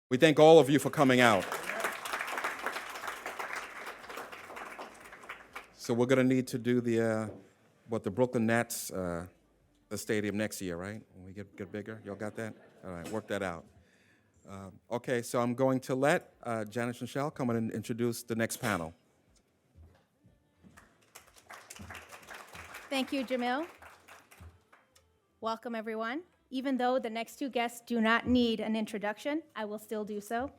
We thank all of you for coming out. So we're going to need to do the Brooklyn Nets, the stadium next year, right? When we get bigger, y'all got that? All right, work that out. Okay, so I'm going to let Janice Michelle come in and introduce the next panel. Thank you, Jameel. Welcome, everyone. Even though the next two guests do not need an introduction, I will still do so.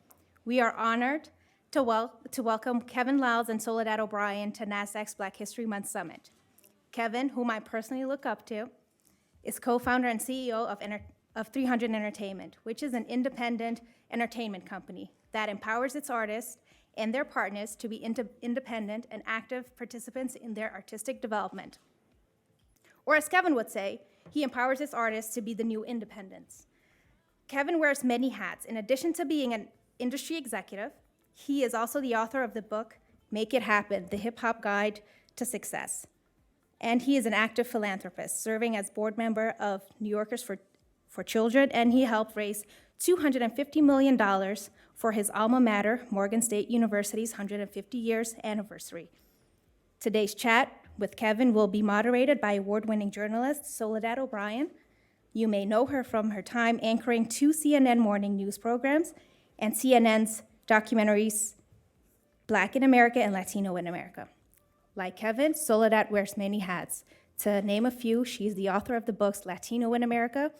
We are honored to welcome Kevin Liles and Soledad O'Brien to NASDAQ's Black History Month Summit. Kevin, whom I personally look up to, is co-founder and CEO of 300 Entertainment, which is an independent entertainment company that empowers its artists and their partners to be independent and active participants in their artistic development. Or as Kevin would say, he empowers his artists to be the new independents. Kevin wears many hats. In addition to being an industry executive, he is also the author of the book, Make It Happen, The Hip Hop Guide to Success. And he is an active philanthropist, serving as board member of New Yorkers for Children, and he helped raise $250 million for his alma mater, Morgan State University's 150 years anniversary. Today's chat with Kevin will be moderated by award-winning journalist Soledad O'Brien. You may know her from her time anchoring two CNN morning news programs and CNN's documentaries, Black in America and Latino in America. Like Kevin, Soledad wears many hats. To name a few, she's the author of the books Latino in America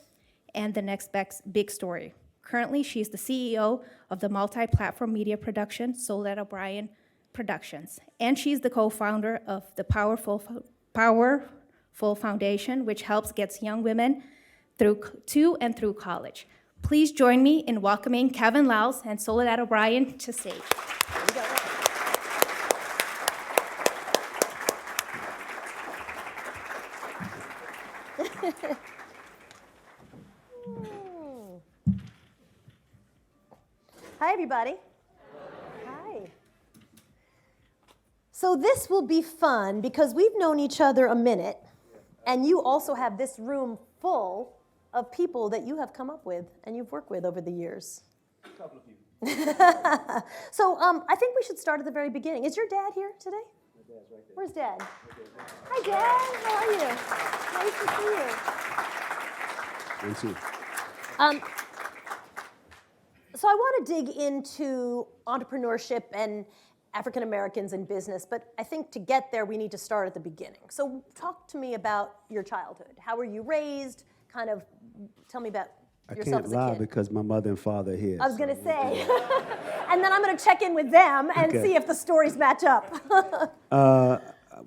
and The Next Big Story. Currently, she's the CEO of the multi-platform media production, Soledad O'Brien Productions. And she's the co-founder of the Powerful Foundation, which helps get young women to and through college. Please join me in welcoming Kevin Liles and Soledad O'Brien to stage. Hi, everybody. Hi. So this will be fun because we've known each other a minute, and you also have this room full of people that you have come up with and you've worked with over the years. A couple of people. So I think we should start at the very beginning. Is your dad here today? My dad's right there. Where's Dad? Right there. Hi, Dad. How are you? Nice to see you. Me too. So I want to dig into entrepreneurship and African Americans in business, but I think to get there, we need to start at the beginning. So talk to me about your childhood. How were you raised? Kind of tell me about yourself as a kid. I can't lie because my mother and father are here. I was going to say. And then I'm going to check in with them and see if the stories match up.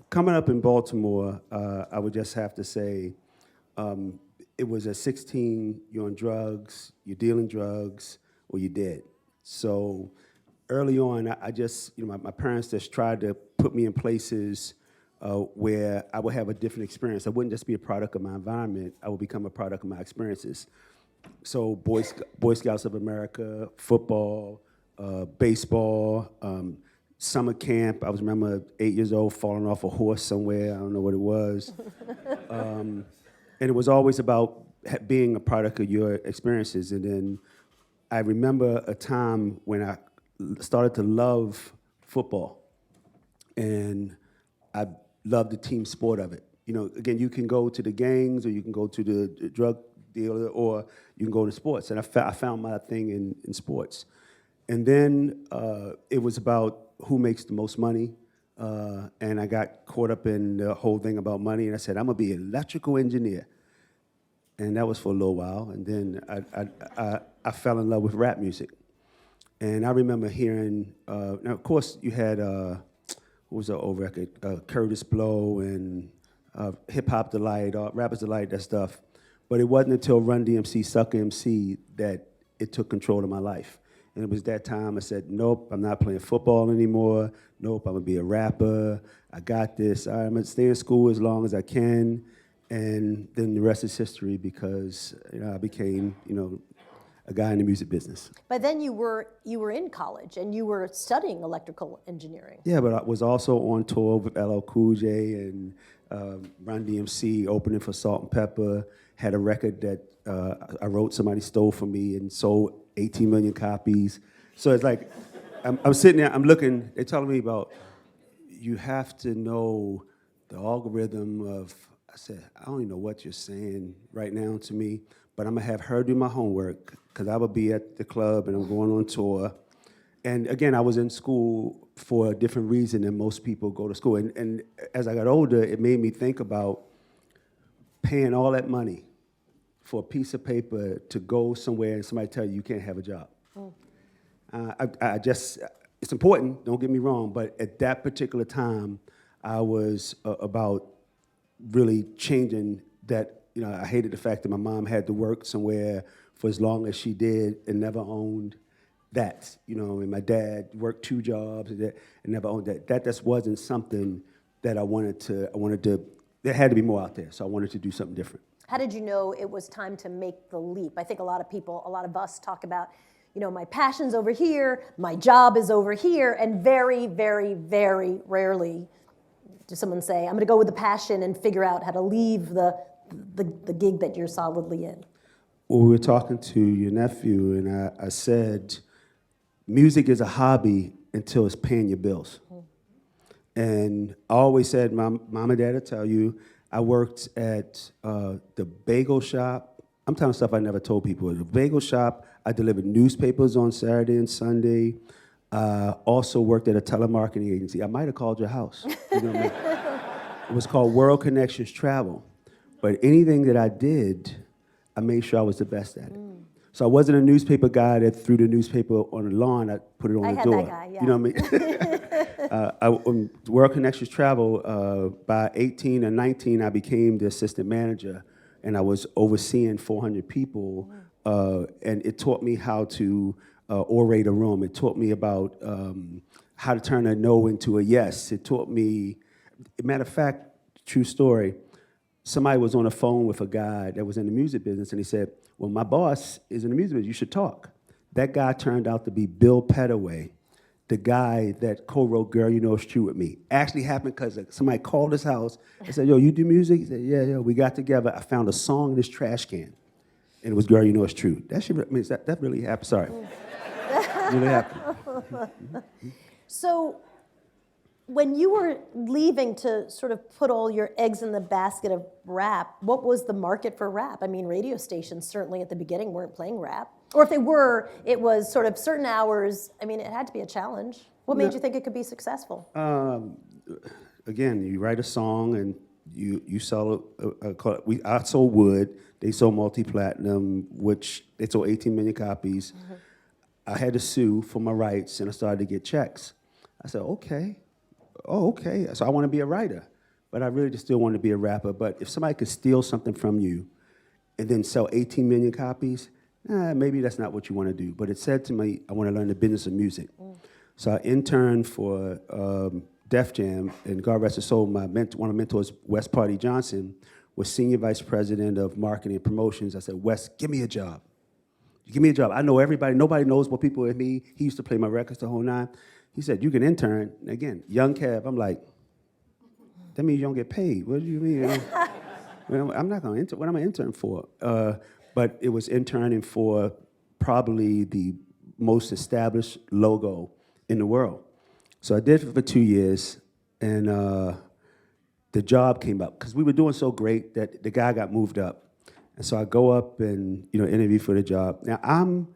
Coming up in Baltimore, I would just have to say, it was at 16, you're on drugs, you're dealing drugs, or you're dead. So early on, I just, my parents just tried to put me in places where I would have a different experience. I wouldn't just be a product of my environment, I would become a product of my experiences. So Boy Scouts of America, football, baseball, summer camp. I remember 8 years old falling off a horse somewhere, I don't know what it was. And it was always about being a product of your experiences. And then I remember a time when I started to love football, and I loved the team sport of it. Again, you can go to the gangs, or you can go to the drug dealer, or you can go to sports. And I found my thing in sports. And then it was about who makes the most money. And I got caught up in the whole thing about money, and I said, I'm gonna be an electrical engineer. And that was for a little while, and then I fell in love with rap music. And I remember hearing, now of course you had, what was the old record? Curtis Blow and Hip Hop Delight, Rappers Delight, that stuff. But it wasn't until Run DMC, Sucker MC that it took control of my life. And it was that time I said, nope, I'm not playing football anymore. Nope, I'm gonna be a rapper. I got this. I'm gonna stay in school as long as I can. And then the rest is history because I became, a guy in the music business. But then you were in college and you were studying electrical engineering. Yeah, but I was also on tour with LL Cool J and Run DMC, opening for Salt and Pepper. Had a record that I wrote, somebody stole from me and sold 18 million copies. So it's like, I'm sitting there, I'm looking, they're telling me about, you have to know the algorithm of, I said, I don't even know what you're saying right now to me, but I'm gonna have her do my homework, because I would be at the club and I'm going on tour. And again, I was in school for a different reason than most people go to school. And as I got older, it made me think about paying all that money for a piece of paper to go somewhere and somebody tell you you can't have a job. I just, it's important, don't get me wrong, but at that particular time, I was about really changing that. You know, I hated the fact that my mom had to work somewhere for as long as she did and never owned that. You know, and my dad worked 2 jobs and never owned that. That just wasn't something that I wanted to, there had to be more out there, so I wanted to do something different. How did you know it was time to make the leap? I think a lot of people, a lot of us talk about, you know, my passion's over here, my job is over here, and very, very, very rarely does someone say, I'm gonna go with the passion and figure out how to leave the gig that you're solidly in. Well, we were talking to your nephew, and I said, music is a hobby until it's paying your bills. And I always said, Mom and Dad will tell you, I worked at the bagel shop. I'm telling stuff I never told people. The bagel shop, I delivered newspapers on Saturday and Sunday. Also worked at a telemarketing agency. I might have called your house. You know what I mean? It was called World Connections Travel. But anything that I did, I made sure I was the best at it. So I wasn't a newspaper guy that threw the newspaper on the lawn. I put it on the door. That guy, yeah. You know what I mean? World Connections Travel, by 18 or 19, I became the assistant manager, and I was overseeing 400 people, and it taught me how to orate a room. It taught me about how to turn a no into a yes. It taught me, matter of fact, true story, somebody was on the phone with a guy that was in the music business, and he said, well, my boss is in the music business, you should talk. That guy turned out to be Bill Pettaway, the guy that co-wrote Girl You Know It's True with me. Actually happened because somebody called his house and said, yo, you do music? He said, yeah, we got together. I found a song in this trash can, and it was Girl You Know It's True. That shit, I mean, that really happened, sorry. Really happened. So when you were leaving to sort of put all your eggs in the basket of rap, what was the market for rap? I mean, radio stations certainly at the beginning weren't playing rap. Or if they were, it was sort of certain hours. I mean, it had to be a challenge. What made you think it could be successful? Again, you write a song and you sell I sold wood, they sold multi-platinum, which they sold 18 million copies. I had to sue for my rights, and I started to get checks. I said, okay. So I want to be a writer, but I really just still want to be a rapper. But if somebody could steal something from you and then sell 18 million copies, maybe that's not what you want to do. But it said to me, I want to learn the business of music. So I interned for Def Jam, and God rest his soul, one of my mentors, Wes Johnson, was senior vice president of marketing and promotions. I said, Wes, give me a job. Give me a job. I know everybody. Nobody knows what people with me. He used to play my records the whole nine. He said, you can intern. Again, young Kev. I'm like, that means you don't get paid. What do you mean? Well, I'm not going to intern. What am I intern for? But it was interning for probably the most established logo in the world. So I did it for 2 years, and the job came up because we were doing so great that the guy got moved up. And so I go up and interview for the job. Now I'm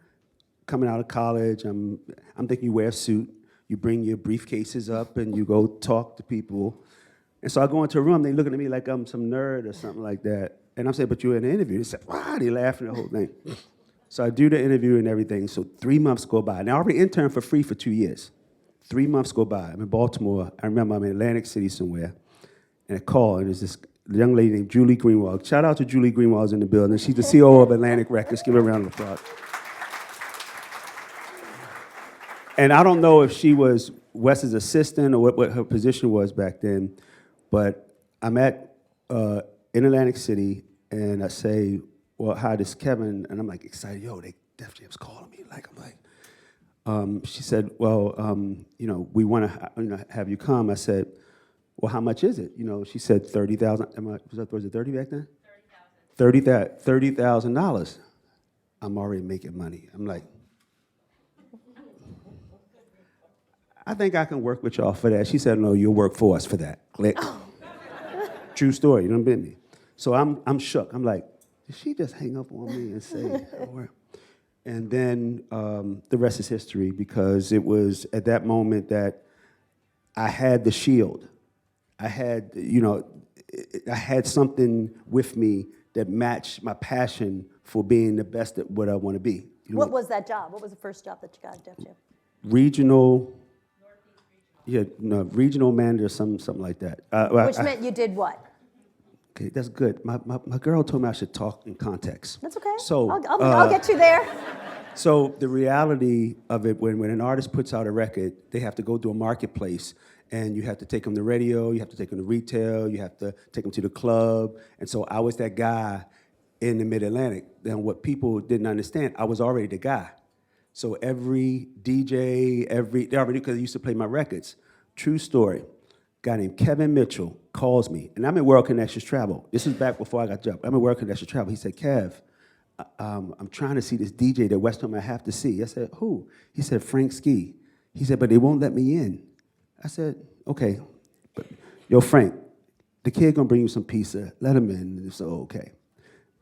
coming out of college. I'm thinking you wear a suit, you bring your briefcases up, and you go talk to people. And so I go into a room. They looking at me like I'm some nerd or something like that. And I'm saying, but you're in an interview. They said, wow, they laughing the whole thing. So I do the interview and everything. So 3 months go by. Now I already interned for free for 2 years. 3 months go by. I'm in Baltimore. I remember I'm in Atlantic City somewhere. And I call, and there's this young lady named Julie Greenwald. Shout out to Julie Greenwald's in the building. She's the CEO of Atlantic Records. Give her a round of applause. And I don't know if she was Wes's assistant or what her position was back then, but I'm in Atlantic City, and I say, well, hi, this is Kevin, and I'm like excited. Yo, Def Jam's calling me. She said, well, we want to have you come. I said, well, how much is it? She said $30,000. Was it 30 back then? $30,000. $30,000. I'm already making money. I'm like, I think I can work with y'all for that. She said, no, you'll work for us for that. Click. True story, you know what I mean? So I'm shook. I'm like, did she just hang up on me and say, oh, and then the rest is history, because it was at that moment that I had the shield. I had, I had something with me that matched my passion for being the best at what I want to be. You know What was that job? What was the first job that you got at Def Jam? Regional, regional manager, something like that. Which meant you did what? Okay, that's good. My girl told me I should talk in context. That's okay. So I'll get you there. So the reality of it, when an artist puts out a record, they have to go to a marketplace, and you have to take them to radio, you have to take them to retail, you have to take them to the club. And so I was that guy in the Mid-Atlantic. Then what people didn't understand, I was already the guy. So every DJ, they already knew because I used to play my records. True story. Guy named Kevin Mitchell calls me, and I'm in World Connections Travel. This is back before I got job. I'm in World Connections Travel. He said, Kev, I'm trying to see this DJ that West Ham I have to see. I said, who? He said, Frank Ski. He said, but they won't let me in. I said, okay. But, yo, Frank, the kid gonna bring you some pizza. Let him in. And so, okay.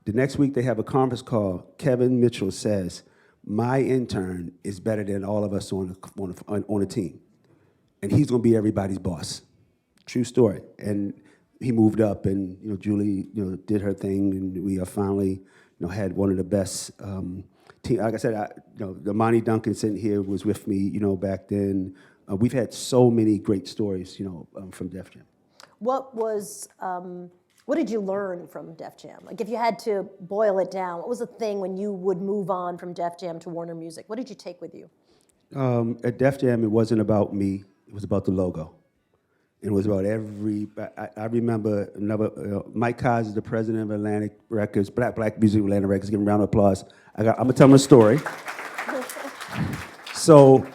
The next week they have a conference call. Kevin Mitchell says, my intern is better than all of us on a team. And he's gonna be everybody's boss. True story. And he moved up, and Julie did her thing, and we are finally had one of the best team. Like I said, the Monty Duncan sitting here was with me, back then. We've had so many great stories, from Def Jam. What did you learn from Def Jam? Like, if you had to boil it down, what was the thing when you would move on from Def Jam to Warner Music? What did you take with you? At Def Jam, it wasn't about me. It was about the logo. It was about I remember Mike Kaz is the president of Atlantic Records, Black Music Atlantic Records. Give him a round of applause. I'm gonna tell him a story. So,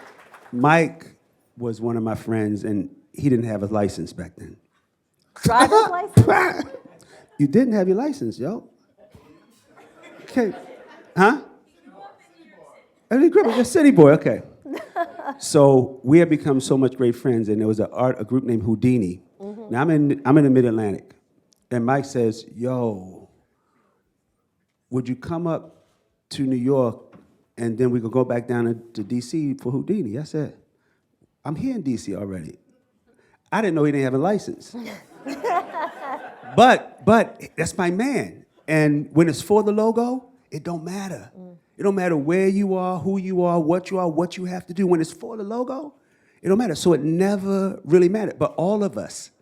Mike was one of my friends, and he didn't have a license back then. Driver's license? You didn't have your license, yo. Okay, huh? I didn't grip it. You're city boy. Okay. So we had become so much great friends, and there was a group named Houdini. Mm-hmm. Now I'm in the Mid-Atlantic, and Mike says, "Yo, would you come up to New York, and then we could go back down to D.C. for Houdini?" I said, "I'm here in D.C. already." I didn't know he didn't have a license, but that's my man. And when it's for the logo, it don't matter. It don't matter where you are, who you are, what you have to do. When it's for the logo, it don't matter. So it never really mattered. But all of us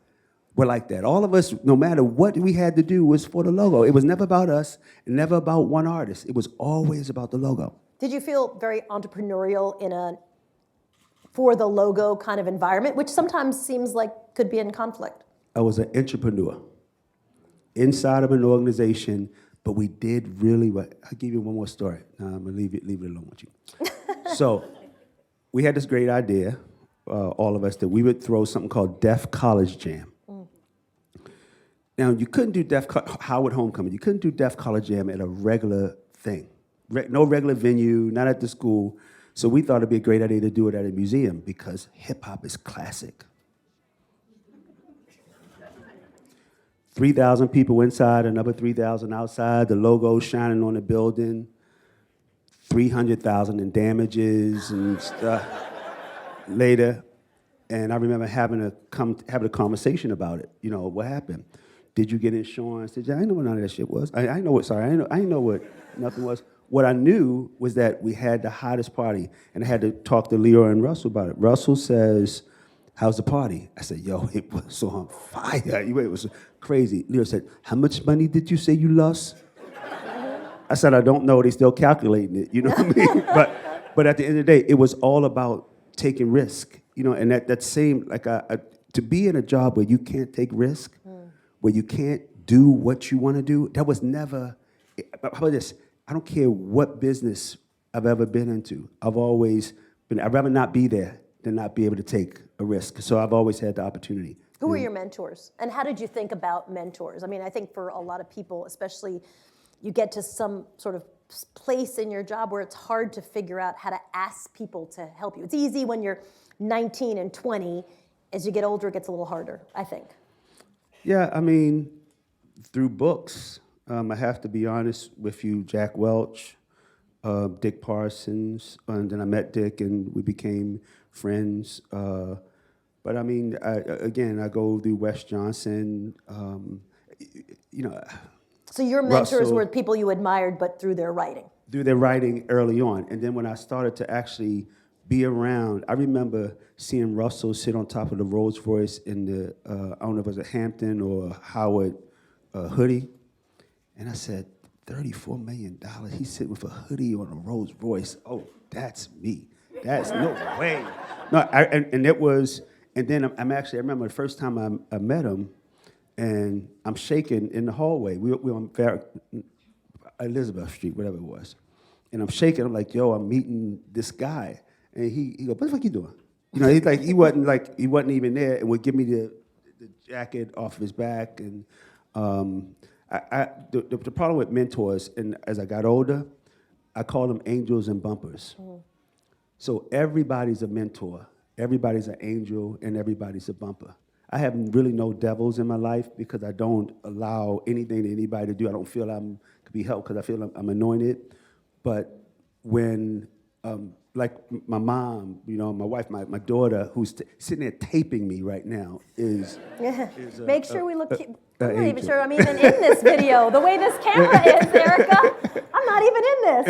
were like that. All of us, no matter what we had to do, was for the logo. It was never about us, never about one artist. It was always about the logo. Did you feel very entrepreneurial in a for the logo kind of environment, which sometimes seems like could be in conflict? I was an entrepreneur inside of an organization. But we did really well. I'll give you one more story. I'm going to leave it alone with you. So we had this great idea, all of us, that we would throw something called Def College Jam. Mm. Now, you couldn't do Howard Homecoming. You couldn't do Def College Jam at a regular thing. No regular venue, not at the school. So we thought it'd be a great idea to do it at a museum because hip-hop is classic. 3,000 people inside, another 3,000 outside, the logo shining on the building, 300,000 in damages and stuff later. And I remember having a conversation about it. What happened? Did you get insurance? I didn't know what none of that shit was. I didn't know what nothing was. What I knew was that we had the hottest party, and I had to talk to Leo and Russell about it. Russell says, "How's the party?" I said, "Yo, it was so on fire. It was crazy." Leo said, "How much money did you say you lost?" I said, "I don't know. They still calculating it." You know what I mean? But at the end of the day, it was all about taking risk. And that same to be in a job where you can't take risk, where you can't do what you want to do. That was never. How about this? I don't care what business I've ever been into. I've always been. I'd rather not be there than not be able to take a risk. So I've always had the opportunity. Who were your mentors? And how did you think about mentors? I mean, I think for a lot of people, especially, you get to some sort of place in your job where it's hard to figure out how to ask people to help you? It's easy when you're 19 and 20. As you get older, it gets a little harder, I think. Yeah, I mean, through books. I have to be honest with you, Jack Welch, Dick Parsons, and then I met Dick and we became friends. But I mean, I go through Wes Johnson, you know. So your mentors Russell, were people you admired, but through their writing. Through their writing early on. And then when I started to actually be around, I remember seeing Russell sit on top of the Rolls Royce in the, I don't know if it was a Hampton or Howard hoodie. And I said, $34 million, he's sitting with a hoodie on a Rolls Royce. Oh, that's me. That's no way. No, and it was, and then I remember the first time I met him, and I'm shaking in the hallway. We were on Elizabeth Street, whatever it was. And I'm shaking, I'm like, yo, I'm meeting this guy. And he goes, what the fuck you doing? You know, he wasn't even there, and would give me the jacket off of his back. And the problem with mentors, and as I got older, I call them angels and bumpers. Mm. So everybody's a mentor, everybody's an angel, and everybody's a bumper. I have really no devils in my life because I don't allow anything to anybody to do. I don't feel I'm could be helped because I feel I'm anointed. But when, like my mom, you know, my wife, my daughter, who's sitting there taping me right now is Make sure we look. I'm not even sure I'm even in this video. The way this camera is, Erica, I'm not even in this.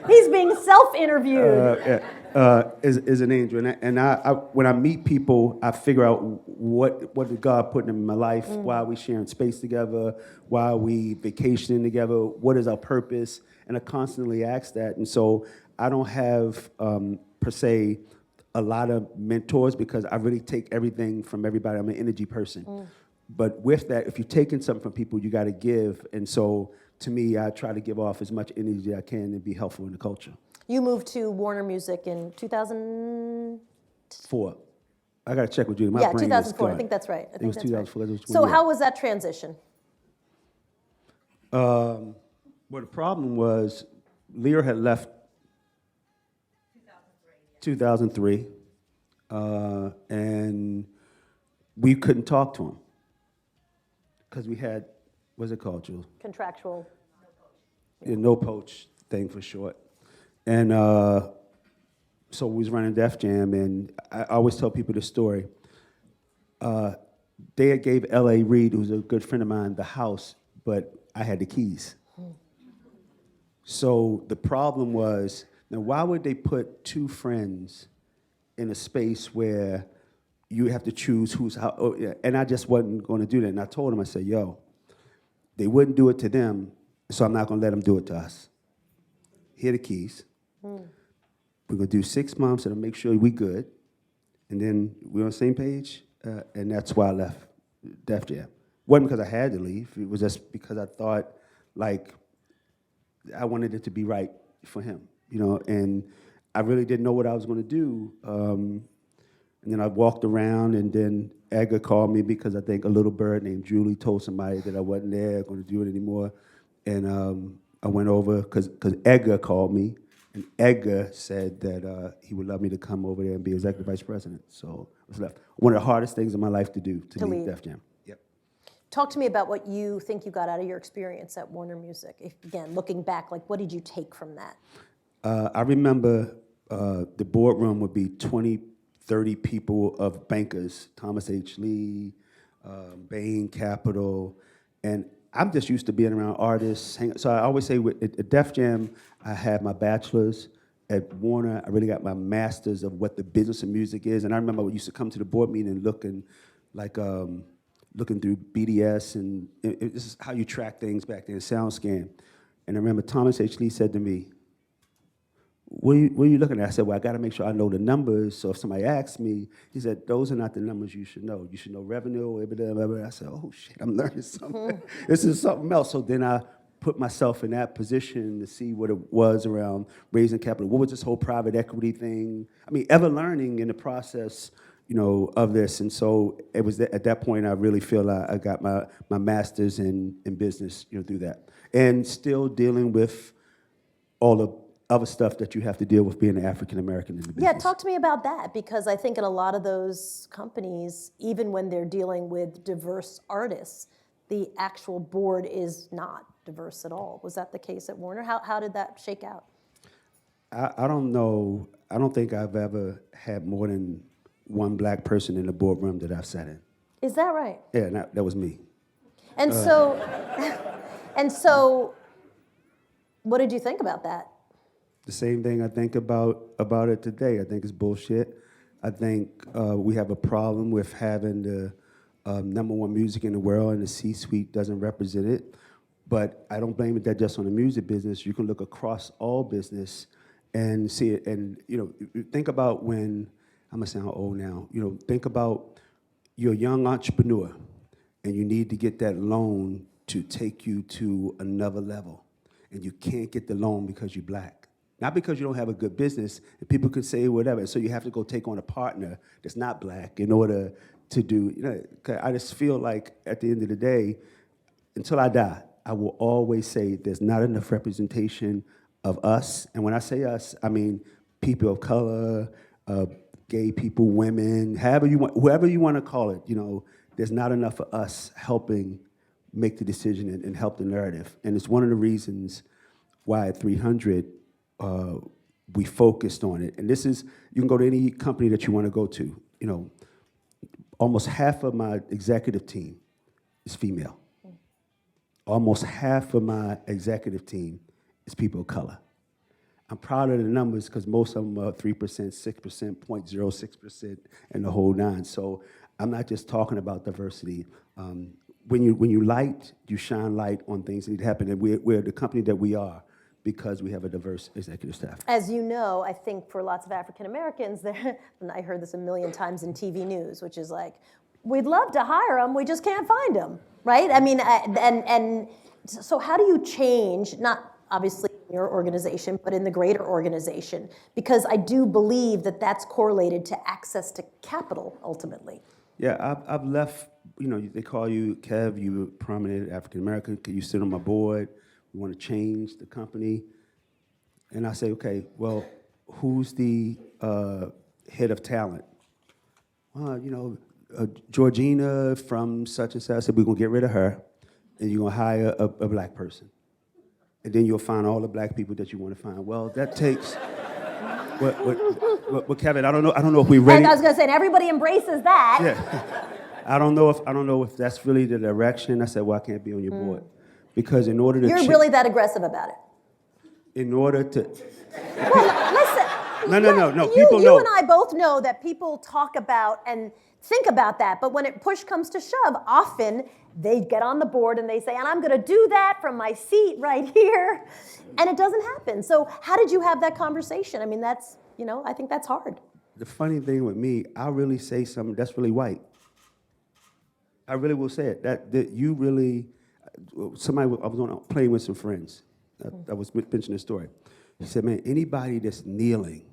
He's being self-interviewed. Is an angel, and I when I meet people, I figure out what did God put in my life, why are we sharing space together, why are we vacationing together, what is our purpose, and I constantly ask that, and so I don't have per se a lot of mentors because I really take everything from everybody. I'm an energy person. But with that, if you're taking something from people, you got to give. And so, to me, I try to give off as much energy as I can and be helpful in the culture. You moved to Warner Music in 2004. I got to check with you. My yeah, brain 2004. Is I think that's right. It was 2004. Right. So how was that transition? Well, the problem was Lear had left 2003, and we couldn't talk to him. Because we had, what's it called, Jules? Contractual. No poach thing for short. And so we was running Def Jam, and I always tell people this story. They had gave L.A. Reid, who's a good friend of mine, the house, but I had the keys. So the problem was, now why would they put two friends in a space where you have to choose who's how, and I just wasn't going to do that. And I told him, I said, yo, they wouldn't do it to them, so I'm not going to let them do it to us. Here are the keys. We're going to do 6 months and I'll make sure we good. And then we're on the same page, and that's why I left Def Jam. It wasn't because I had to leave. It was just because I thought, like, I wanted it to be right for him, you know, and I really didn't know what I was going to do. And then I walked around, and then Edgar called me because I think a little bird named Julie told somebody that I wasn't there, going to do it anymore. And I went over because Edgar called me, and Edgar said that he would love me to come over there and be executive vice president. So I was left. One of the hardest things in my life to do, to leave Def Jam. Yep. Talk to me about what you think you got out of your experience at Warner Music. Again, looking back, like, what did you take from that? I remember the boardroom would be 20, 30 people of bankers, Thomas H. Lee, Bain Capital, and I'm just used to being around artists. So I always say at Def Jam, I had my bachelor's. At Warner, I really got my master's of what the business of music is. And I remember I used to come to the board meeting and looking through BDS, and this is how you track things back then, SoundScan. And I remember Thomas H. Lee said to me, what are you looking at? I said, well, I got to make sure I know the numbers. So if somebody asks me, he said, those are not the numbers you should know. You should know revenue, blah, blah, blah. I said, oh, shit, I'm learning something. This is something else. So then I put myself in that position to see what it was around raising capital. What was this whole private equity thing? I mean, ever learning in the process, you know, of this. And so it was at that point I really feel I got my master's in business, you know, through that. And still dealing with all the other stuff that you have to deal with being an African American in the business. Yeah, talk to me about that, because I think in a lot of those companies, even when they're dealing with diverse artists, the actual board is not diverse at all. Was that the case at Warner? How did that shake out? I don't know. I don't think I've ever had more than one black person in the boardroom that I've sat in. Is that right? Yeah, that was me. And so, and so, what did you think about that? The same thing I think about it today. I think it's bullshit. I think we have a problem with having the #1 music in the world, and the C-suite doesn't represent it. But I don't blame that just on the music business. You can look across all business and see it. And think about when I'm gonna sound old now. Think about you're a young entrepreneur, and you need to get that loan to take you to another level, and you can't get the loan because you're black. Not because you don't have a good business, and people could say whatever. So you have to go take on a partner that's not black in order to do. 'Cause I just feel like at the end of the day, until I die, I will always say there's not enough representation of us. And when I say us, I mean people of color, gay people, women, whoever you want to call it. There's not enough of us helping make the decision and help the narrative. And it's one of the reasons why at 300, we focused on it. And this is, you can go to any company that you want to go to. Almost half of my executive team is female. Almost half of my executive team is people of color. I'm proud of the numbers because most of them are 3%, 6%, 0.06%, and the whole nine. So I'm not just talking about diversity. When you light, you shine light on things that need to happen. And we're the company that we are because we have a diverse executive staff. As you know, I think for lots of African Americans, and I heard this a million times in TV news, which is like, we'd love to hire them, we just can't find them, right? I mean, and so how do you change, not obviously in your organization, but in the greater organization? Because I do believe that that's correlated to access to capital, ultimately. Yeah, I've left, they call you, Kev, you're prominent African American, can you sit on my board? We want to change the company. And I say, okay, well, who's the head of talent? Georgina from such and such. I said, we're going to get rid of her, and you're going to hire a black person. And then you'll find all the black people that you want to find. Well, that takes... What, Kevin, I don't know if we're ready. I was going to say, and everybody embraces that. Yeah. I don't know if that's really the direction. I said, well, I can't be on your board. Because in order to... You're really that aggressive about it. In order to... Well, listen. No. People know. You and I both know that people talk about and think about that, but when push comes to shove, often they get on the board and they say, and I'm going to do that from my seat right here, and it doesn't happen. So how did you have that conversation? I mean, that's, I think that's hard. The funny thing with me, I'll really say something that's really white. I really will say it. That you really... I was on a plane with some friends. I was mentioning a story. He said, man, anybody that's kneeling,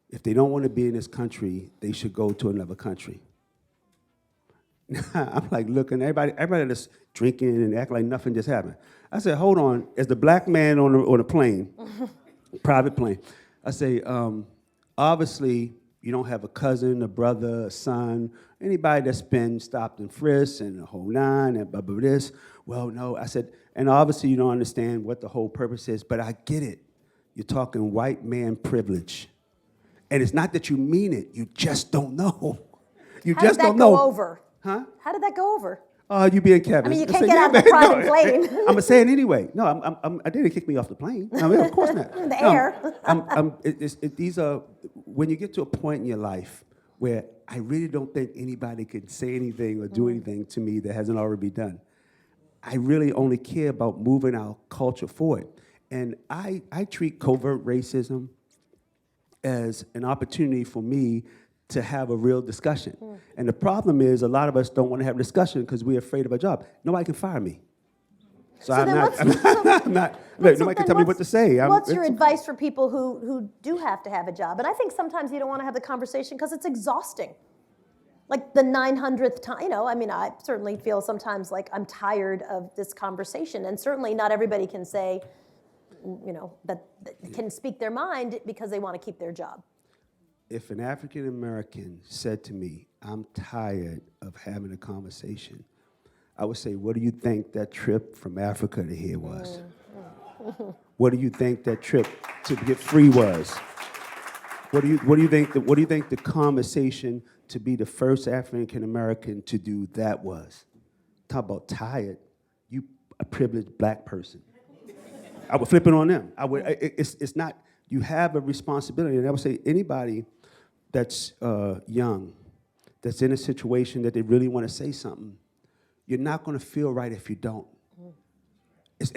if they don't want to be in this country, they should go to another country. I'm like looking, everybody that's drinking and acting like nothing just happened. I said, hold on. As the black man on a plane, private plane, I say, obviously, you don't have a cousin, a brother, a son, anybody that's been stopped and frisked and the whole nine and blah, blah, blah, this. Well, no, I said, and obviously you don't understand what the whole purpose is, but I get it. You're talking white man privilege. And it's not that you mean it, you just don't know. You How just did that don't know. go over? Huh? How did that go over? You being Kevin. I mean, you I can't said, get yeah, out of the private plane. I'm going to say it anyway. No, I didn't kick me off the plane. I mean, of course not. The air. These are, when you get to a point in your life where I really don't think anybody can say anything or do anything to me that hasn't already been done. I really only care about moving our culture forward. And I treat covert racism as an opportunity for me to have a real discussion. And the problem is a lot of us don't want to have a discussion because we're afraid of our job. Nobody can fire me. So nobody can tell me what to say. What's your advice for people who do have to have a job? And I think sometimes you don't want to have the conversation because it's exhausting. Like the 900th time, I certainly feel sometimes like I'm tired of this conversation. And certainly not everybody can say, that can speak their mind because they want to keep their job. If an African American said to me, I'm tired of having a conversation, I would say, what do you think that trip from Africa to here was? What do you think that trip to get free was? What do you think the conversation to be the first African American to do that was? Talk about tired. You a privileged black person. I would flip it on them. It's not, you have a responsibility. And I would say anybody that's young, that's in a situation that they really want to say something, you're not going to feel right if you don't. It's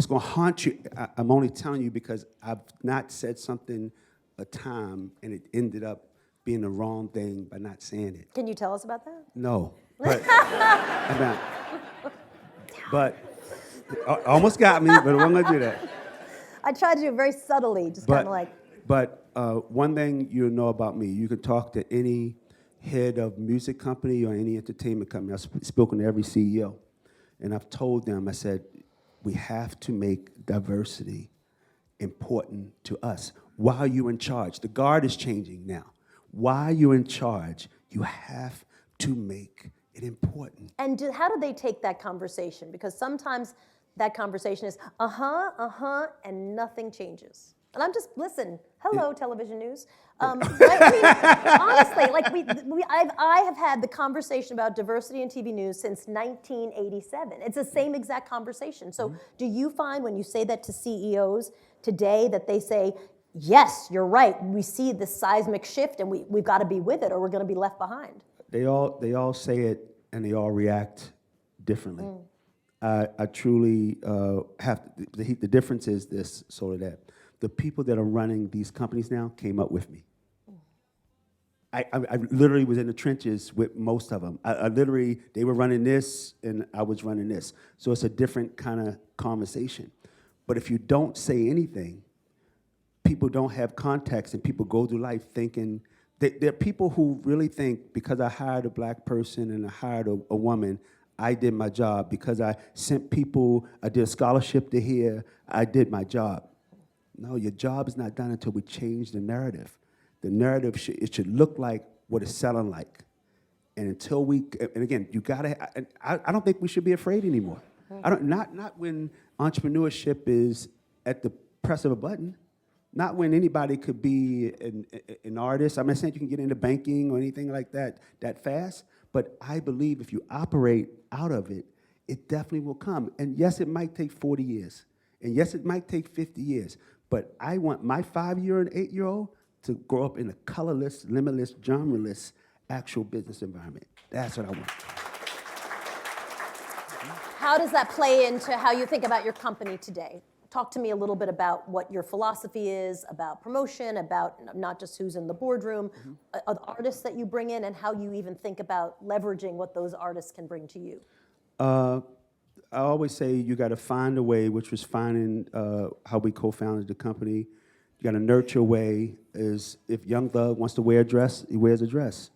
going to haunt you. I'm only telling you because I've not said something a time and it ended up being the wrong thing by not saying it. Can you tell us about that? No. But, but almost got me, but I'm going to do that. I tried to do it very subtly, just kind of like. But one thing you know about me, you can talk to any head of music company or any entertainment company. I've spoken to every CEO, and I've told them, I said, we have to make diversity important to us. While you're in charge, the guard is changing now. While you're in charge, you have to make it important. And how do they take that conversation? Because sometimes that conversation is, and nothing changes. And I'm just, listen, hello, television news. Right? I mean, honestly, like I have had the conversation about diversity in TV news since 1987. It's the same exact conversation. So do you find when you say that to CEOs today that they say, yes, you're right, we see this seismic shift and we've got to be with it or we're going to be left behind? They all say it and they all react differently. I truly have, the difference is this, Soledad. The people that are running these companies now came up with me. I literally was in the trenches with most of them. I literally, they were running this and I was running this. So it's a different kind of conversation. But if you don't say anything, people don't have context and people go through life thinking, there are people who really think because I hired a black person and I hired a woman, I did my job. Because I sent people, I did a scholarship to here, I did my job. No, your job is not done until we change the narrative. The narrative, it should look like what it's selling like. And until we, and again, you gotta, I don't think we should be afraid anymore. Not when entrepreneurship is at the press of a button. Not when anybody could be an artist. I'm not saying you can get into banking or anything like that fast, but I believe if you operate out of it, it definitely will come. And yes, it might take 40 years. And yes, it might take 50 years. But I want my 5-year and 8-year-old to grow up in a colorless, limitless, genreless, actual business environment. That's what I want. How does that play into how you think about your company today? Talk to me a little bit about what your philosophy is, about promotion, about not just who's in the boardroom, the artists that you bring in, and how you even think about leveraging what those artists can bring to you. I always say you got to find a way, which was finding how we co-founded the company. You got to nurture a way. Is if Young Thug wants to wear a dress, he wears a dress.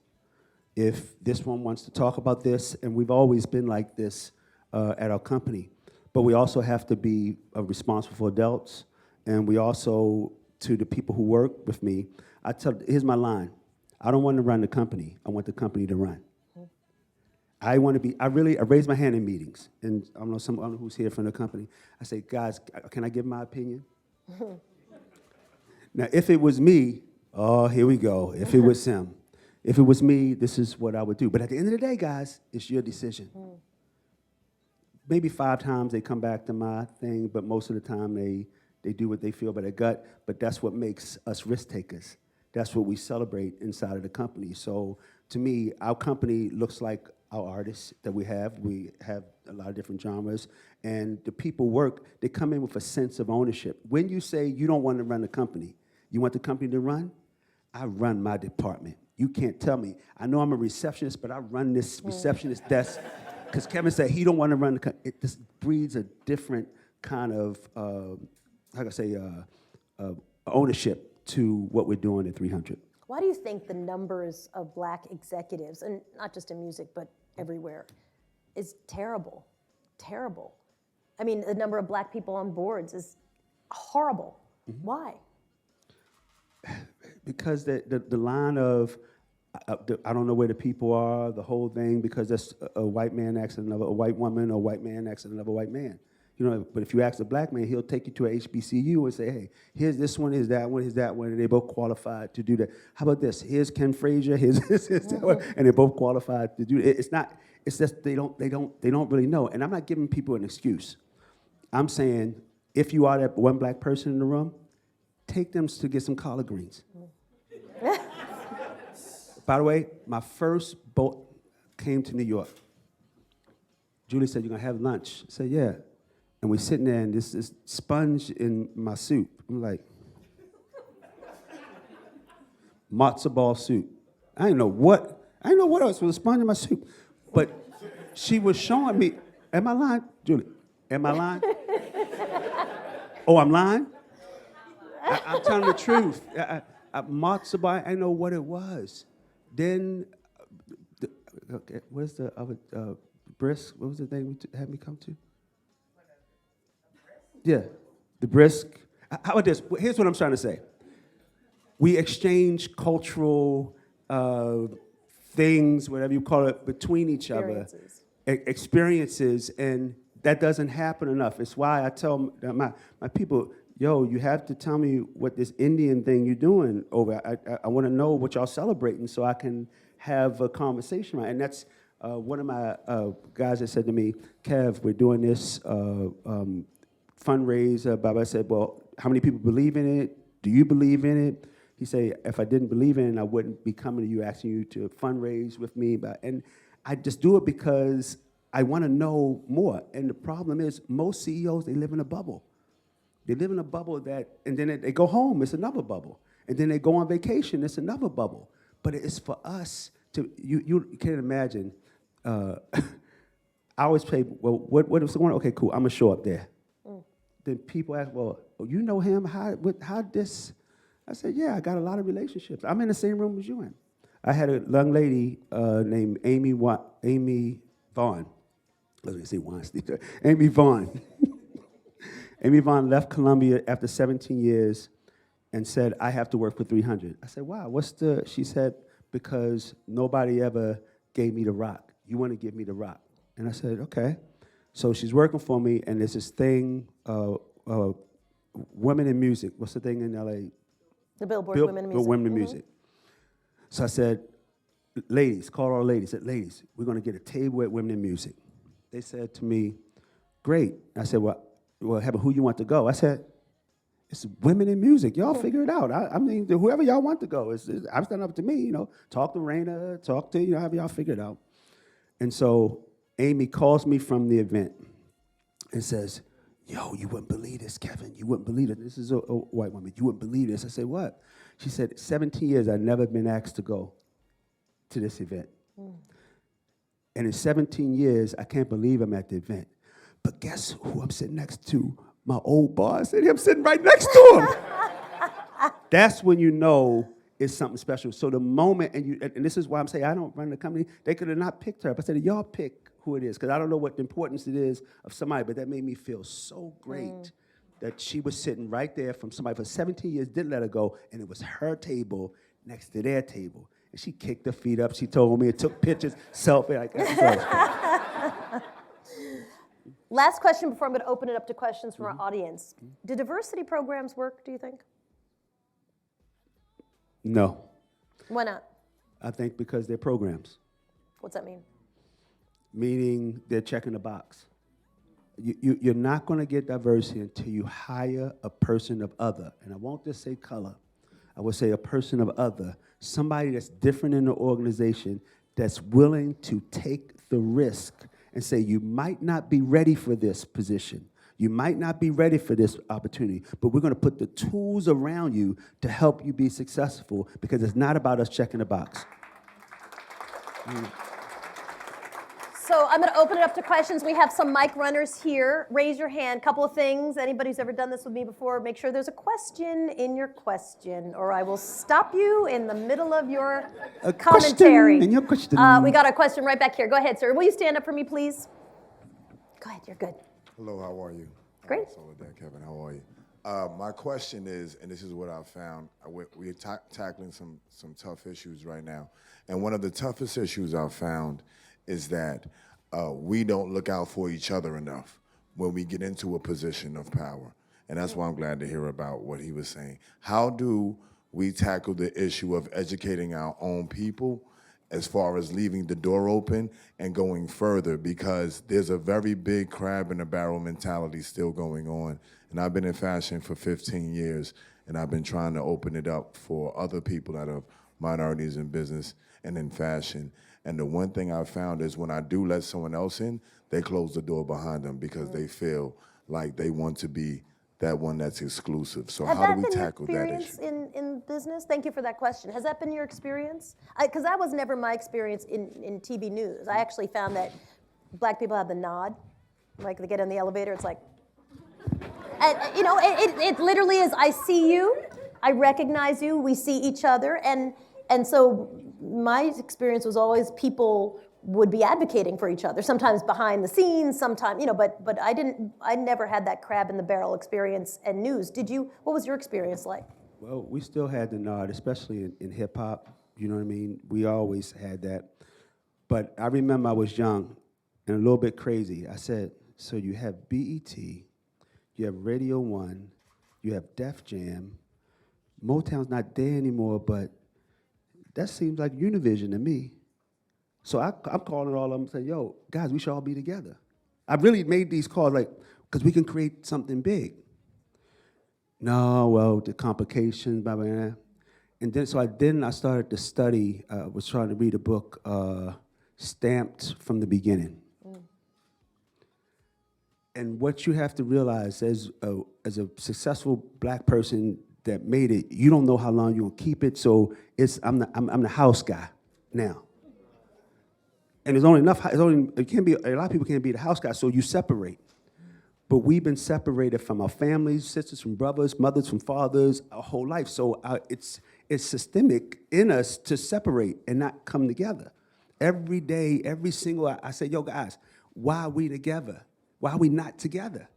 If this one wants to talk about this, and we've always been like this at our company. But we also have to be responsible for adults, and we also, to the people who work with me, here's my line. I don't want to run the company. I want the company to run. I raise my hand in meetings, and I don't know someone who's here from the company. I say, guys, can I give my opinion? Now, if it was me, oh, here we go. If it was him. If it was me, this is what I would do. But at the end of the day, guys, it's your decision. Maybe 5 times they come back to my thing, but most of the time they do what they feel by their gut. But that's what makes us risk takers. That's what we celebrate inside of the company. So to me, our company looks like our artists that we have. We have a lot of different genres. And the people they come in with a sense of ownership. When you say you don't want to run the company, you want the company to run, I run my department. You can't tell me. I know I'm a receptionist, but I run this receptionist desk. Because Kevin said he don't want to run the company. This breeds a different kind of, ownership to what we're doing at 300. Why do you think the numbers of black executives, and not just in music, but everywhere, is terrible? Terrible. I mean, the number of black people on boards is horrible. Why? Because the line of, I don't know where the people are, the whole thing, because that's a white man asking another, a white woman, or a white man asking another white man. You know, but if you ask a black man, he'll take you to a HBCU and say, hey, here's this one, here's that one, here's that one, and they're both qualified to do that. How about this? Here's Ken Frazier, here's this, here's that one, and they're both qualified to do it. It's not, it's just they don't really know. And I'm not giving people an excuse. I'm saying, if you are that one black person in the room, take them to get some collard greens. By the way, my first boat came to New York. Julie said, "You're gonna have lunch?" I said, "Yeah." And we're sitting there, and this sponge in my soup. I'm like, matzo ball soup. I didn't know what else was a sponge in my soup. But she was showing me. Am I lying, Julie? Am I lying? Oh, I'm lying? I'm telling the truth. Matzo ball, I didn't know what it was. Then, okay, where's the other, brisk? What was the thing had me come to? Yeah, the brisk. How about this? Here's what I'm trying to say. We exchange cultural things, whatever you call it, between each other. Experiences, and that doesn't happen enough. It's why I tell my people, yo, you have to tell me what this Indian thing you're doing over. I want to know what y'all celebrating so I can have a conversation. And that's one of my guys that said to me, Kev, we're doing this fundraiser. Baba said, well, how many people believe in it? Do you believe in it? He said, if I didn't believe in it, I wouldn't be coming to you asking you to fundraise with me. And I just do it because I want to know more. And the problem is most CEOs, they live in a bubble. They live in a bubble that, and then they go home, it's another bubble. And then they go on vacation, it's another bubble. But it's for us to, you can't imagine. I always say, well, what is going on? Okay, cool, I'm gonna show up there. Then people ask, well, you know him, how this? I said, yeah, I got a lot of relationships. I'm in the same room as you in. I had a young lady named Amy Vaughn. I was gonna say Weinstein. Amy Vaughn. Amy Vaughn left Columbia after 17 years and said, I have to work for 300. I said, wow, she said, because nobody ever gave me the rock. You want to give me the rock. And I said, okay. So she's working for me, and there's this thing, Women in Music. What's the thing in LA? The Billboard Women in Music. Women in Music. So I said, ladies, call all the ladies. I said, ladies, we're going to get a table at Women in Music. They said to me, great. I said, well, Heather, who you want to go? I said, it's Women in Music. Y'all figure it out. I mean, whoever y'all want to go. I'm standing up to me, talk to Raina, talk to, have y'all figure it out. And so Amy calls me from the event and says, yo, you wouldn't believe this, Kevin. You wouldn't believe it. This is a white woman. You wouldn't believe this. I said, what? She said, 17 years I've never been asked to go to this event. And in 17 years, I can't believe I'm at the event. But guess who I'm sitting next to? My old boss. And I'm sitting right next to him. That's when you know it's something special. So the moment, and this is why I'm saying I don't run the company, they could have not picked her up. I said, y'all pick who it is, because I don't know what the importance it is of somebody, but that made me feel so great that she was sitting right there from somebody for 17 years, didn't let her go, and it was her table next to their table. And she kicked her feet up, she told me, and took pictures, selfie. Last question before I'm going to open it up to questions from our audience. Do diversity programs work, do you think? No. Why not? I think because they're programs. What's that mean? Meaning they're checking the box. You're not going to get diversity until you hire a person of other. And I won't just say color. I would say a person of other. Somebody that's different in the organization that's willing to take the risk and say, you might not be ready for this position. You might not be ready for this opportunity, but we're going to put the tools around you to help you be successful, because it's not about us checking the box. So I'm going to open it up to questions. We have some mic runners here. Raise your hand. Couple of things. Anybody who's ever done this with me before, make sure there's a question in your question, or I will stop you in the middle of your commentary. In your question. We got a question right back here. Go ahead, sir. Will you stand up for me, please? Go ahead. You're good. Hello, how are you? Great. Soledad, Kevin, how are you? My question is, and this is what I've found, we're tackling some tough issues right now. And one of the toughest issues I've found is that we don't look out for each other enough when we get into a position of power. And that's why I'm glad to hear about what he was saying. How do we tackle the issue of educating our own people as far as leaving the door open and going further? Because there's a very big crab in the barrel mentality still going on. And I've been in fashion for 15 years, and I've been trying to open it up for other people that are minorities in business and in fashion. And the one thing I've found is when I do let someone else in, they close the door behind them because they feel like they want to be that one that's exclusive. So how do we tackle that issue? Has that been your experience in business? Thank you for that question. Has that been your experience? Because that was never my experience in TV news. I actually found that black people have the nod. Like they get in the elevator, it's like, and, you know, it literally is, I see you, I recognize you, we see each other. And so my experience was always people would be advocating for each other, sometimes behind the scenes, sometimes, you know, but I never had that crab in the barrel experience and news. Did you? What was your experience like? Well, we still had the nod, especially in hip hop, you know what I mean? We always had that. But I remember I was young and a little bit crazy. I said, so you have BET, you have Radio 1, you have Def Jam, Motown's not there anymore, but that seems like Univision to me. So I'm calling all of them and saying, yo, guys, we should all be together. I really made these calls like, because we can create something big. No, well, the complications, blah, blah, blah. And then, so I started to study, was trying to read a book, Stamped from the Beginning. And what you have to realize as a successful black person that made it, you don't know how long you're gonna keep it, so I'm the house guy now. And there's only enough, it can't be, a lot of people can't be the house guy, so you separate. But we've been separated from our families, sisters from brothers, mothers from fathers, our whole life. So it's systemic in us to separate and not come together. Every day, every single, I say, yo, guys, why are we together? Why are we not together?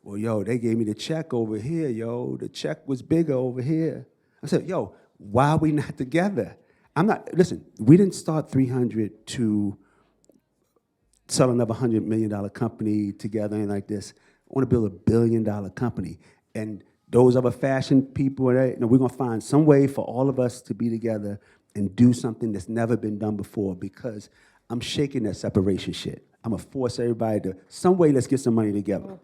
Well, yo, they gave me the check over here, yo. The check was bigger over here. I said, yo, why are we not together? Listen, we didn't start 300 to sell another $100 million company together and like this. I want to build $1 billion company. And those other fashion people, we're going to find some way for all of us to be together and do something that's never been done before, because I'm shaking that separation shit. I'm going to force everybody to, some way, let's get some money together.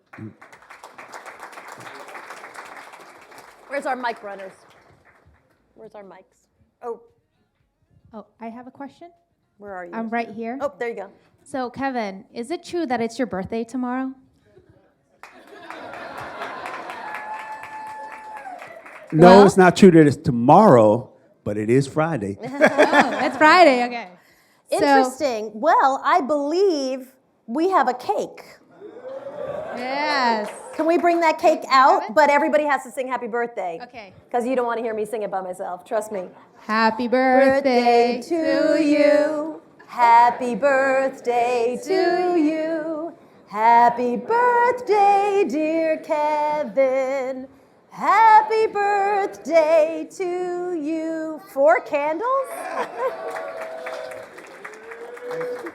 Where's our mic runners? Where's our mics? Oh, I have a question. Where are you? I'm right here. Oh, there you go. So, Kevin, is it true that it's your birthday tomorrow? No, Well- it's not true that it's tomorrow, but it is Friday. Oh, it's Friday, okay. Interesting. Well, I believe we have a cake. Yes. Can we bring that cake out? But everybody has to sing happy birthday. Okay. Because you don't want to hear me sing it by myself. Trust me. Happy birthday to you. Happy birthday to you. Happy birthday, dear Kevin. Happy birthday to you. 4 candles?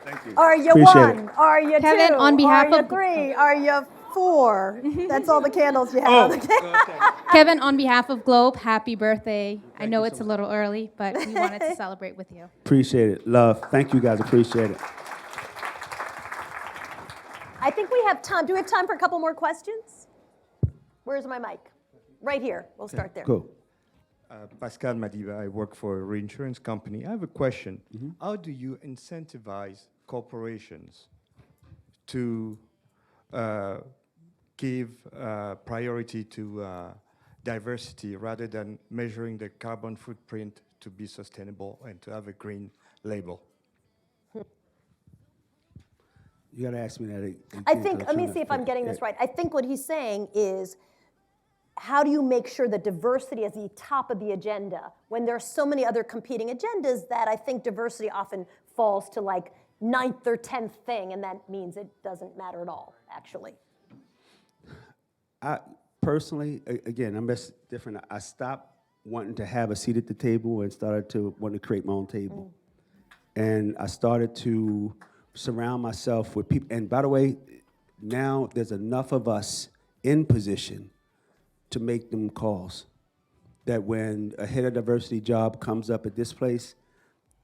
Thank you. Are you Appreciate 1? it. Are you Kevin, 2? on behalf Are you of- 3? Are you 4? That's all the candles you have on the cake. Kevin, on behalf of Globe, happy birthday. I know it's a little early, but we wanted to celebrate with you. Appreciate it. Love. Thank you, guys. Appreciate it. I think we have time. Do we have time for a couple more questions? Where's my mic? Right here. We'll start there. Cool. Pascal Madiba, I work for a reinsurance company. I have a question. How do you incentivize corporations to give priority to diversity rather than measuring the carbon footprint to be sustainable and to have a green label? You got to ask me that again. I think, let me see if I'm getting this right. I think what he's saying is, how do you make sure that diversity is the top of the agenda when there are so many other competing agendas that I think diversity often falls to like 9th or 10th thing, and that means it doesn't matter at all, actually. personally, again, I'm just different. I stopped wanting to have a seat at the table and started to want to create my own table. And I started to surround myself with people. And by the way, now there's enough of us in position to make them calls. That when a head of diversity job comes up at this place,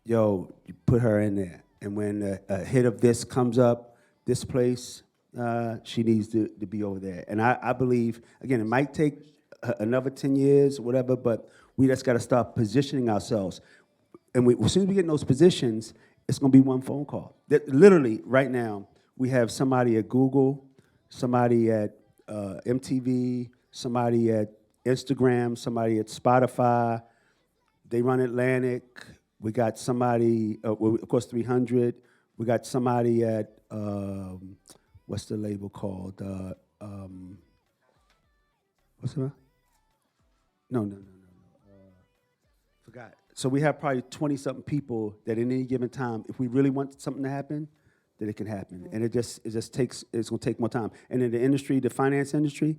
yo, you put her in there. And when a head of this comes up, this place, she needs to be over there. And I believe, again, it might take another 10 years, whatever, but we just got to start positioning ourselves. And as soon as we get in those positions, it's going to be one phone call. Literally, right now, we have somebody at Google, somebody at MTV, somebody at Instagram, somebody at Spotify. They run Atlantic. We got somebody, of course, 300. We got somebody at, what's the label called? What's the No. Forgot. So we have probably 20-something people that in any given time, if we really want something to happen, that it can happen. And it just takes, it's gonna take more time. And in the industry, the finance industry,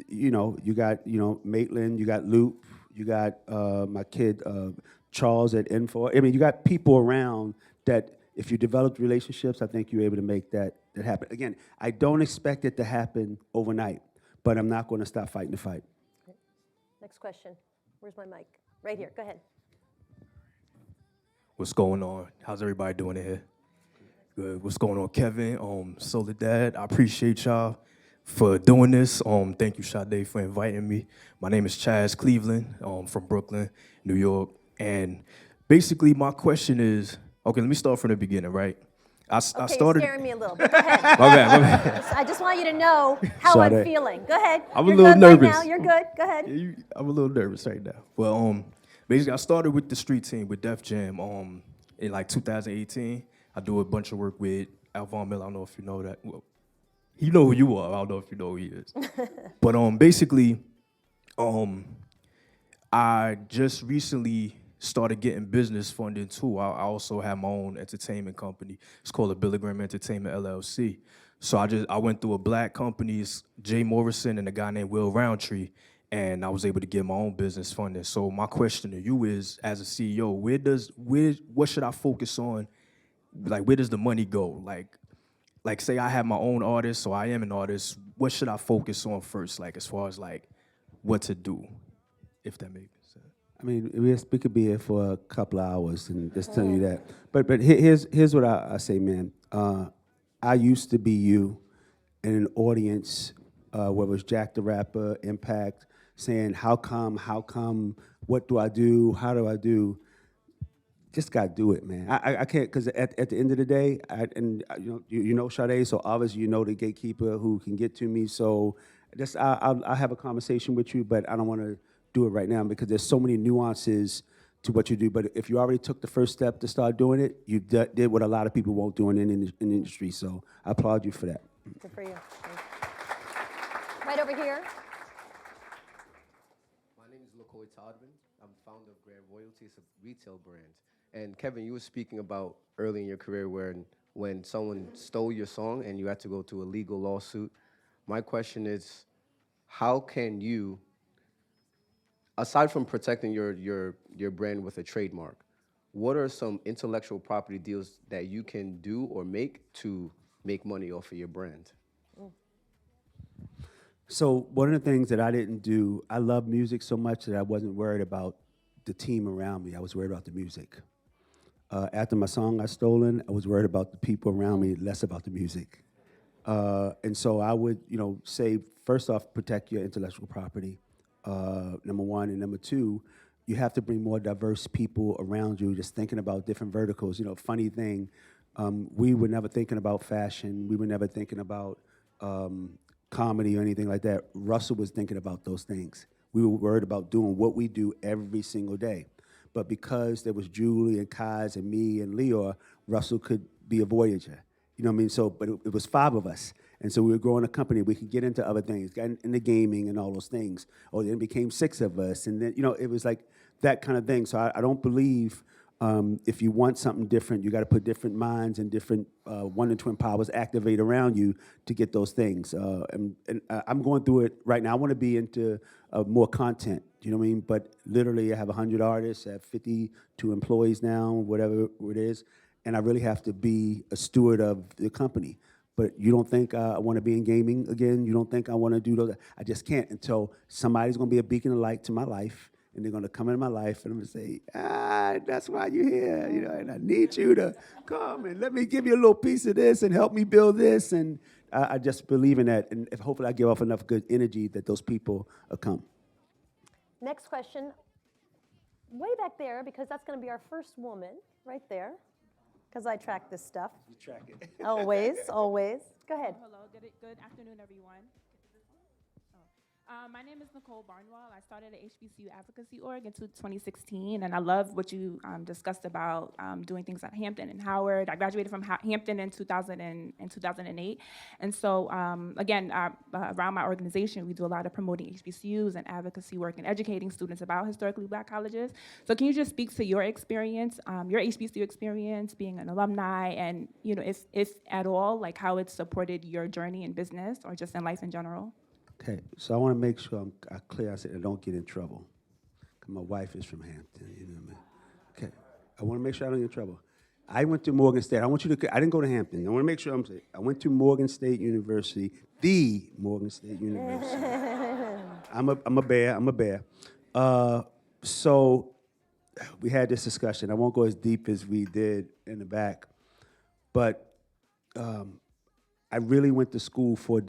you got, Maitland, you got Loop, you got my kid, Charles at Info. I mean, you got people around that if you develop relationships, I think you're able to make that happen. Again, I don't expect it to happen overnight, but I'm not gonna stop fighting the fight. Next question. Where's my mic? Right here. Go ahead. What's going on? How's everybody doing in here? Good. What's going on, Kevin? Soledad, I appreciate y'all for doing this. Thank you, Sade, for inviting me. My name is Chaz Cleveland, from Brooklyn, New York. And basically, my question is, okay, let me start from the beginning, right? I started. You're scaring me a little, but go ahead. My bad. I just want you to know how Sade. I'm feeling. Go ahead. I'm You're a little good nervous. Right now. You're good. Go ahead. I'm a little nervous right now. Well, basically, I started with the street team with Def Jam in like 2018. I do a bunch of work with Alvon Miller. I don't know if you know that. Well, you know who you are. I don't know if you know who he is. But basically, I just recently started getting business funding too. I also have my own entertainment company. It's called Abiligram Entertainment LLC. So I went through a black companies, Jay Morrison and a guy named Will Roundtree, and I was able to get my own business funding. So my question to you is, as a CEO, what should I focus on? Like, where does the money go? Like say I have my own artist, so I am an artist. What should I focus on first? Like, as far as like what to do, if that makes sense. I mean, we could be here for a couple of hours and just tell you that. But here's what I say, man. I used to be you in an audience where it was Jack the Rapper, Impact, saying, how come, what do I do, how do I do? Just gotta do it, man. I can't, because at the end of the day, you know Sade, so obviously you know the gatekeeper who can get to me. So just I'll have a conversation with you, but I don't want to do it right now because there's so many nuances to what you do. But if you already took the first step to start doing it, you did what a lot of people won't do in the industry. So I applaud you for that. Good for you. Right over here. My name is LaCoy Todman. I'm founder of Grand Royalty. It's a retail brand. And Kevin, you were speaking about early in your career when someone stole your song and you had to go to a legal lawsuit. My question is, how can you, aside from protecting your brand with a trademark, what are some intellectual property deals that you can do or make to make money off of your brand? So one of the things that I didn't do, I love music so much that I wasn't worried about the team around me. I was worried about the music. After my song got stolen, I was worried about the people around me, less about the music. And so I would, say, first off, protect your intellectual property, number one. And number two, you have to bring more diverse people around you, just thinking about different verticals. Funny thing, we were never thinking about fashion. We were never thinking about comedy or anything like that. Russell was thinking about those things. We were worried about doing what we do every single day. But because there was Julie and Kaz and me and Leor, Russell could be a Voyager. You know what I mean? So, but it was 5 of us. And so we were growing a company. We could get into other things, get into gaming and all those things. Or then it became 6 of us. And then, it was like that kind of thing. So I don't believe If you want something different, you got to put different minds and different one and twin powers activate around you to get those things. I'm going through it right now. I want to be into more content. Do you know what I mean? But literally, I have 100 artists, I have 52 employees now, whatever it is, and I really have to be a steward of the company. But you don't think I want to be in gaming again? You don't think I want to do those? I just can't until somebody's going to be a beacon of light to my life, and they're going to come into my life, and I'm going to say, that's why you're here, you know, and I need you to come and let me give you a little piece of this and help me build this. And I just believe in that, and hopefully I give off enough good energy that those people will come. Next question, way back there, because that's going to be our first woman, right there, because I track this stuff. You track it. Always, always. Go ahead. Hello, good afternoon, everyone. My name is Nicole Barnwell. I started at HBCU Advocacy Org in 2016, and I love what you discussed about doing things at Hampton and Howard. I graduated from Hampton in 2008, and so again, around my organization, we do a lot of promoting HBCUs and advocacy work and educating students about historically Black colleges. So can you just speak to your experience, your HBCU experience, being an alumni, and you know, if at all, like how it supported your journey in business or just in life in general? Okay, so I want to make sure I'm clear. I said I don't get in trouble, because my wife is from Hampton. You know what I mean? Okay, I want to make sure I don't get in trouble. I went to Morgan State. I didn't go to Hampton. I want to make sure I'm saying I went to Morgan State University, the Morgan State University. I'm a bear. So we had this discussion. I won't go as deep as we did in the back, but I really went to school for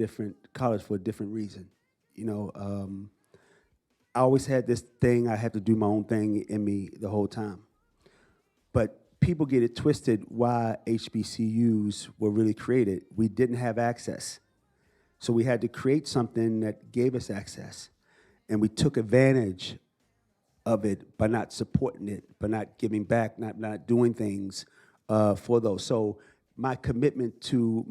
college for a different reason. You know, I always had this thing, I had to do my own thing in me the whole time. But people get it twisted why HBCUs were really created. We didn't have access. So we had to create something that gave us access. And we took advantage of it by not supporting it, by not giving back, not doing things for those. So my commitment to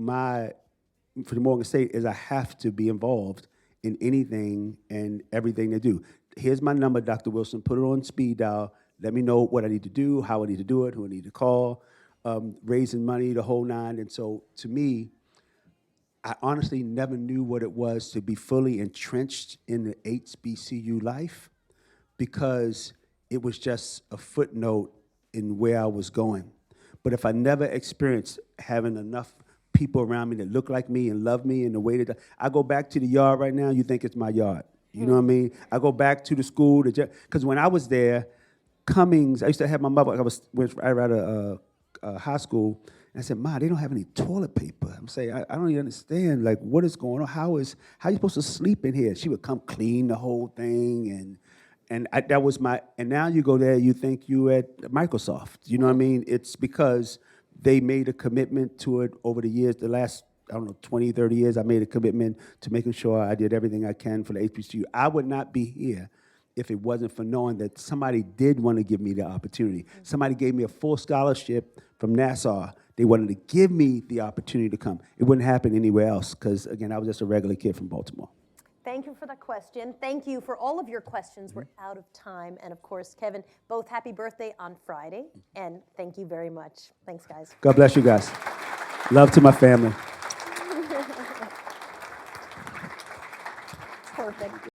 for the Morgan State is I have to be involved in anything and everything they do. Here's my number, Dr. Wilson. Put it on speed dial. Let me know what I need to do, how I need to do it, who I need to call, raising money, the whole nine. And so to me, I honestly never knew what it was to be fully entrenched in the HBCU life, because it was just a footnote in where I was going. But if I never experienced having enough people around me that look like me and love me in the way that I go back to the yard right now, you think it's my yard. You know what I mean? I go back to the school, because when I was there, Cummings, I used to have my mother, went right out of high school, and I said, Ma, they don't have any toilet paper. I'm saying, I don't even understand, like, what is going on? How are you supposed to sleep in here? She would come clean the whole thing, and that was and now you go there, you think you at Microsoft. You know what I mean? It's because they made a commitment to it over the years. The last, 20, 30 years, I made a commitment to making sure I did everything I can for the HBCU. I would not be here if it wasn't for knowing that somebody did want to give me the opportunity. Somebody gave me a full scholarship from Nassau. They wanted to give me the opportunity to come. It wouldn't happen anywhere else, because, again, I was just a regular kid from Baltimore. Thank you for that question. Thank you for all of your questions. We're out of time. And of course, Kevin, both happy birthday on Friday. And thank you very much. Thanks, guys. God bless you guys. Love to my family. Perfect.